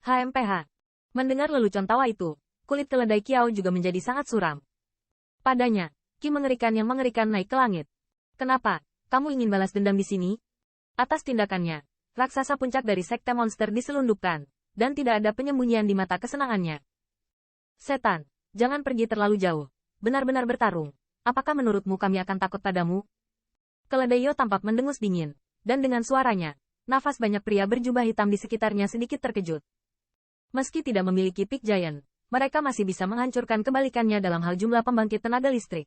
HMPH. Mendengar lelucon tawa itu, kulit keledai Kiao juga menjadi sangat suram. Padanya, ki mengerikan yang mengerikan naik ke langit. Kenapa? Kamu ingin balas dendam di sini? Atas tindakannya, raksasa puncak dari sekte monster diselundupkan, dan tidak ada penyembunyian di mata kesenangannya. Setan, jangan pergi terlalu jauh. Benar-benar bertarung. Apakah menurutmu kami akan takut padamu? Keledai Yo tampak mendengus dingin, dan dengan suaranya, nafas banyak pria berjubah hitam di sekitarnya sedikit terkejut. Meski tidak memiliki Peak Giant, mereka masih bisa menghancurkan kebalikannya dalam hal jumlah pembangkit tenaga listrik.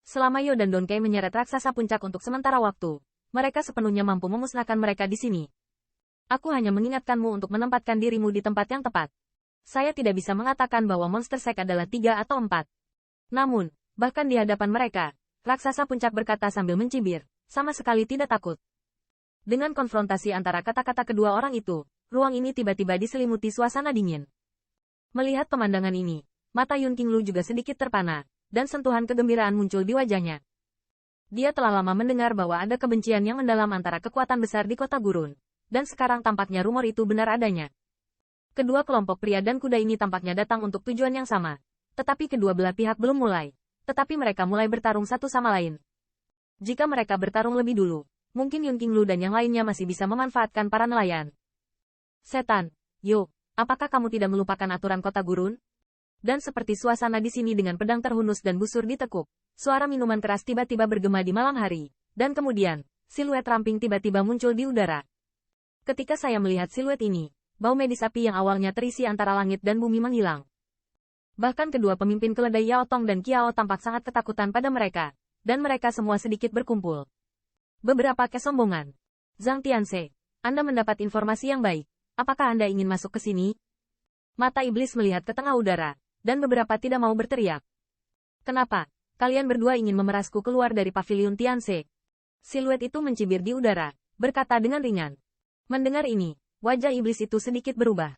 Selama Yo dan Don Kei menyeret raksasa puncak untuk sementara waktu, mereka sepenuhnya mampu memusnahkan mereka di sini. Aku hanya mengingatkanmu untuk menempatkan dirimu di tempat yang tepat. Saya tidak bisa mengatakan bahwa Monster Sect adalah 3 atau 4. Namun, bahkan di hadapan mereka, raksasa puncak berkata sambil mencibir, sama sekali tidak takut. Dengan konfrontasi antara kata-kata kedua orang itu, ruang ini tiba-tiba diselimuti suasana dingin. Melihat pemandangan ini, mata Yun Qinglu juga sedikit terpana, dan sentuhan kegembiraan muncul di wajahnya. Dia telah lama mendengar bahwa ada kebencian yang mendalam antara kekuatan besar di kota gurun, dan sekarang tampaknya rumor itu benar adanya. Kedua kelompok pria dan kuda ini tampaknya datang untuk tujuan yang sama, tetapi kedua belah pihak belum mulai, tetapi mereka mulai bertarung satu sama lain. Jika mereka bertarung lebih dulu, mungkin Yun Qinglu dan yang lainnya masih bisa memanfaatkan para nelayan. Setan, Yo, apakah kamu tidak melupakan aturan kota gurun? Dan seperti suasana di sini dengan pedang terhunus dan busur ditekuk, suara minuman keras tiba-tiba bergema di malam hari, dan kemudian, siluet ramping tiba-tiba muncul di udara. Ketika saya melihat siluet ini, bau medis api yang awalnya terisi antara langit dan bumi menghilang. Bahkan kedua pemimpin keledai Yao Tong dan Kiao tampak sangat ketakutan pada mereka, dan mereka semua sedikit berkumpul. Beberapa kesombongan. Zhang Tianze, Anda mendapat informasi yang baik. Apakah Anda ingin masuk ke sini? Mata iblis melihat ke tengah udara, dan beberapa tidak mau berteriak. Kenapa? Kalian berdua ingin memerasku keluar dari pavilion Tianze? Siluet itu mencibir di udara, berkata dengan ringan. Mendengar ini, wajah iblis itu sedikit berubah.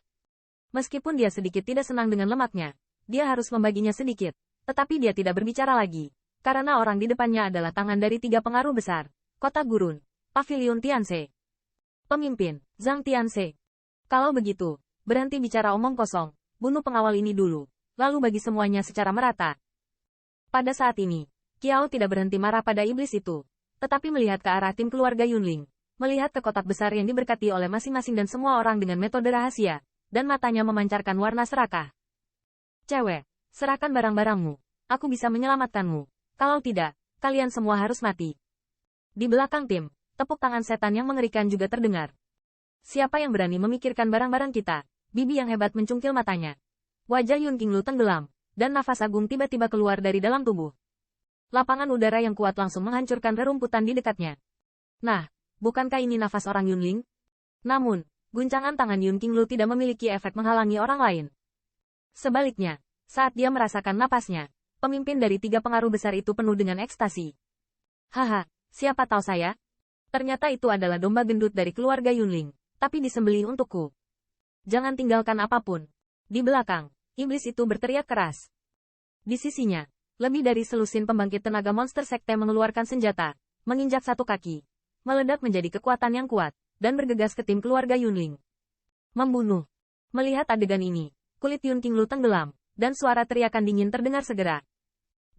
Meskipun dia sedikit tidak senang dengan lemaknya, dia harus membaginya sedikit, tetapi dia tidak berbicara lagi, karena orang di depannya adalah tangan dari 3 pengaruh besar. Kota Gurun, Pavilion Tianze. Pemimpin, Zhang Tianze. Kalau begitu, berhenti bicara omong kosong, bunuh pengawal ini dulu, lalu bagi semuanya secara merata. Pada saat ini, Kiao tidak berhenti marah pada iblis itu, tetapi melihat ke arah tim keluarga Yunling, melihat ke kotak besar yang diberkati oleh masing-masing dan semua orang dengan metode rahasia, dan matanya memancarkan warna serakah. Cewek, serahkan barang-barangmu, aku bisa menyelamatkanmu, kalau tidak, kalian semua harus mati. Di belakang tim, tepuk tangan setan yang mengerikan juga terdengar. Siapa yang berani memikirkan barang-barang kita? Bibi yang hebat mencungkil matanya. Wajah Yun Qinglu tenggelam, dan nafas agung tiba-tiba keluar dari dalam tubuh. Lapangan udara yang kuat langsung menghancurkan rerumputan di dekatnya. Nah, bukankah ini nafas orang Yunling? Namun, guncangan tangan Yun Qinglu tidak memiliki efek menghalangi orang lain. Sebaliknya, saat dia merasakan napasnya, pemimpin dari 3 pengaruh besar itu penuh dengan ekstasi. Haha. Siapa tahu saya? Ternyata itu adalah domba gendut dari keluarga Yunling, tapi disembelih untukku. Jangan tinggalkan apapun. Di belakang, iblis itu berteriak keras. Di sisinya, lebih dari selusin pembangkit tenaga monster sekte mengeluarkan senjata, menginjak satu kaki, meledak menjadi kekuatan yang kuat, dan bergegas ke tim keluarga Yunling. Membunuh. Melihat adegan ini, kulit Yun Qinglu tenggelam, dan suara teriakan dingin terdengar segera.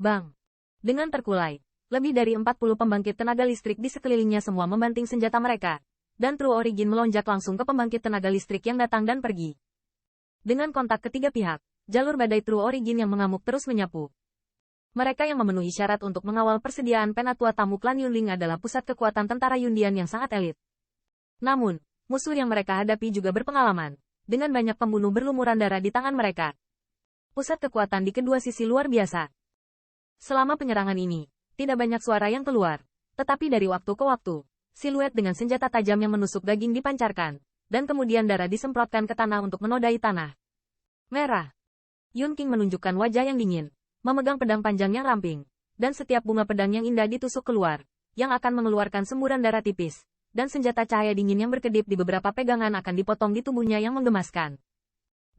Bang! Dengan terkulai, lebih dari 40 pembangkit tenaga listrik di sekelilingnya semua membanting senjata mereka, dan True Origin melonjak langsung ke pembangkit tenaga listrik yang datang dan pergi. Dengan kontak ketiga pihak, jalur badai True Origin yang mengamuk terus menyapu. Mereka yang memenuhi syarat untuk mengawal persediaan penatua tamu klan Yunling adalah pusat kekuatan tentara Yundian yang sangat elit. Namun, musuh yang mereka hadapi juga berpengalaman, dengan banyak pembunuh berlumuran darah di tangan mereka. Pusat kekuatan di kedua sisi luar biasa. Selama penyerangan ini, tidak banyak suara yang keluar, tetapi dari waktu ke waktu, siluet dengan senjata tajam yang menusuk daging dipancarkan, dan kemudian darah disemprotkan ke tanah untuk menodai tanah. Merah. Yun Qing menunjukkan wajah yang dingin, memegang pedang panjang yang ramping, dan setiap bunga pedang yang indah ditusuk keluar, yang akan mengeluarkan semburan darah tipis, dan senjata cahaya dingin yang berkedip di beberapa pegangan akan dipotong di tubuhnya yang menggemaskan.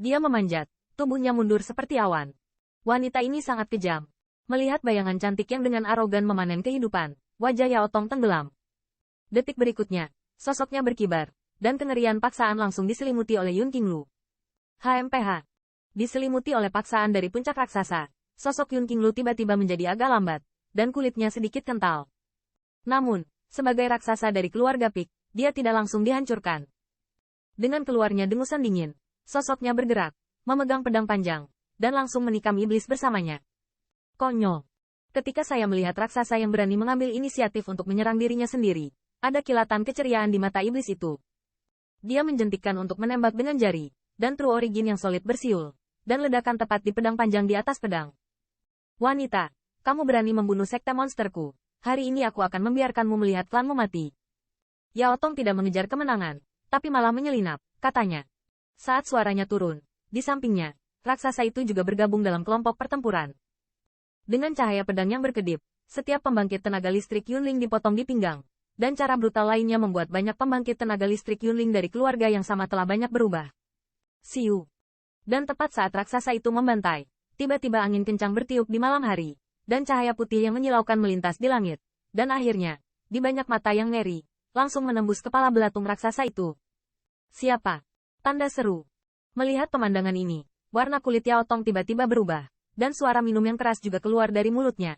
Dia memanjat, tubuhnya mundur seperti awan. Wanita ini sangat kejam. Melihat bayangan cantik yang dengan arogan memanen kehidupan, wajah Yao Tong tenggelam. Detik berikutnya, sosoknya berkibar, dan kengerian paksaan langsung diselimuti oleh Yun Qinglu. HMPH. Diselimuti oleh paksaan dari puncak raksasa, sosok Yun Qinglu tiba-tiba menjadi agak lambat, dan kulitnya sedikit kental. Namun, sebagai raksasa dari keluarga Pik, dia tidak langsung dihancurkan. Dengan keluarnya dengusan dingin, sosoknya bergerak, memegang pedang panjang, dan langsung menikam iblis bersamanya. Konyol. Ketika saya melihat raksasa yang berani mengambil inisiatif untuk menyerang dirinya sendiri, ada kilatan keceriaan di mata iblis itu. Dia menjentikkan untuk menembak dengan jari, dan True Origin yang solid bersiul, dan ledakan tepat di pedang panjang di atas pedang. Wanita, kamu berani membunuh sekte monsterku. Hari ini aku akan membiarkanmu melihat klanmu mati. Yao Tong tidak mengejar kemenangan, tapi malah menyelinap, katanya. Saat suaranya turun, di sampingnya, raksasa itu juga bergabung dalam kelompok pertempuran. Dengan cahaya pedang yang berkedip, setiap pembangkit tenaga listrik Yunling dipotong di pinggang, dan cara brutal lainnya membuat banyak pembangkit tenaga listrik Yunling dari keluarga yang sama telah banyak berubah. Siu. Dan tepat saat raksasa itu membantai, tiba-tiba angin kencang bertiup di malam hari, dan cahaya putih yang menyilaukan melintas di langit, dan akhirnya, di banyak mata yang ngeri, langsung menembus kepala belatung raksasa itu. Siapa? Tanda seru. Melihat pemandangan ini, warna kulit Yao Tong tiba-tiba berubah, dan suara minum yang keras juga keluar dari mulutnya.